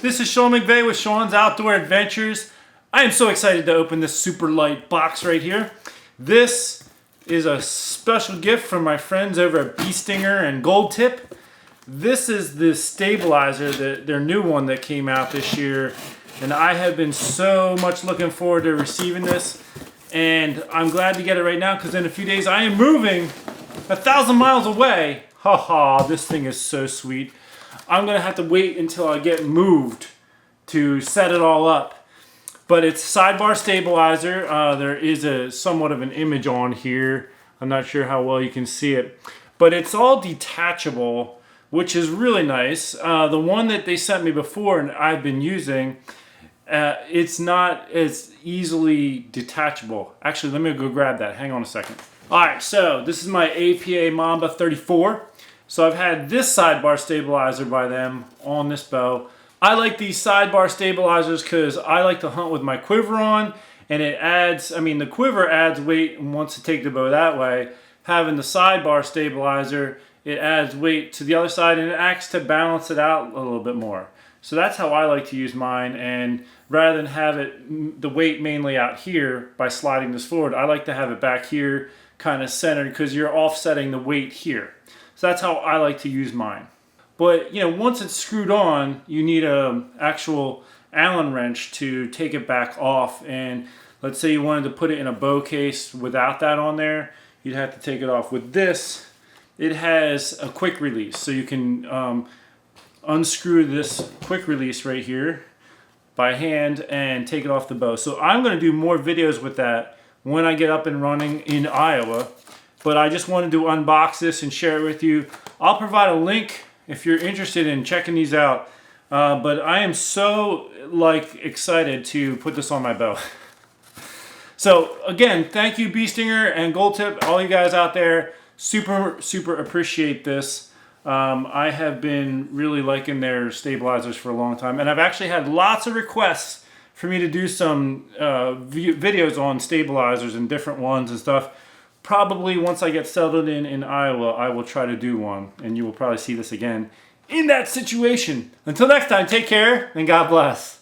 This is Sean McVeigh with Sean's Outdoor Adventures. I am so excited to open this super light box right here. This is a special gift from my friends over at Bee Stinger and Gold Tip. This is the stabilizer, their new one that came out this year. And I have been so much looking forward to receiving this. And I'm glad to get it right now because in a few days I am moving 1,000 miles away. Haha, this thing is so sweet. I'm gonna have to wait until I get moved to set it all up. But it's sidebar stabilizer. There is a somewhat of an image on here. I'm not sure how well you can see it. But it's all detachable, which is really nice. The one that they sent me before and I've been using, it's not as easily detachable. Actually, let me go grab that. Hang on a second. All right, so this is my APA Mamba 34. So I've had this sidebar stabilizer by them on this bow. I like these sidebar stabilizers because I like to hunt with my quiver on, and it adds, the quiver adds weight and wants to take the bow that way. Having the sidebar stabilizer, it adds weight to the other side and it acts to balance it out a little bit more. So that's how I like to use mine, and rather than have it, the weight mainly out here by sliding this forward, I like to have it back here kind of centered because you're offsetting the weight here. So that's how I like to use mine. But once it's screwed on, you need an actual Allen wrench to take it back off. And let's say you wanted to put it in a bow case without that on there, you'd have to take it off. With this, it has a quick release. So you can unscrew this quick release right here by hand and take it off the bow. So I'm going to do more videos with that when I get up and running in Iowa. But I just wanted to unbox this and share it with you. I'll provide a link if you're interested in checking these out. But I am so excited to put this on my bow. So again, thank you Bee Stinger and Gold Tip, all you guys out there. Super appreciate this. I have been really liking their stabilizers for a long time. And I've actually had lots of requests for me to do some videos on stabilizers and different ones and stuff. Probably once I get settled in Iowa, I will try to do one, and you will probably see this again in that situation. Until next time, take care, and God bless.